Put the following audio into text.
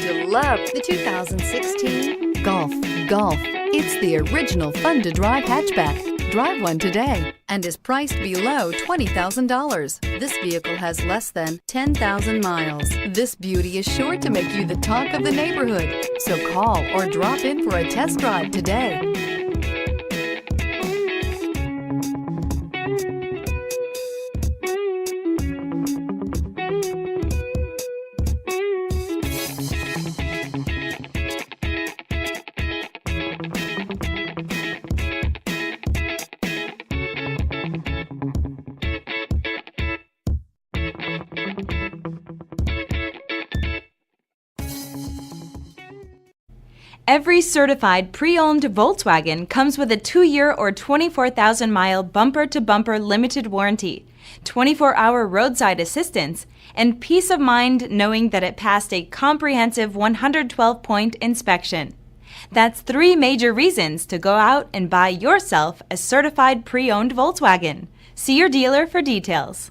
going to love the 2016 Golf. Golf. It's the original fun-to-drive hatchback. Drive one today and is priced below $20,000. This vehicle has less than 10,000 miles. This beauty is sure to make you the talk of the neighborhood. So call or drop in for a test drive today. Every certified pre-owned Volkswagen comes with a 2-year or 24,000-mile bumper-to-bumper limited warranty, 24-hour roadside assistance, and peace of mind knowing that it passed a comprehensive 112-point inspection. That's 3 major reasons to go out and buy yourself a certified pre-owned Volkswagen. See your dealer for details.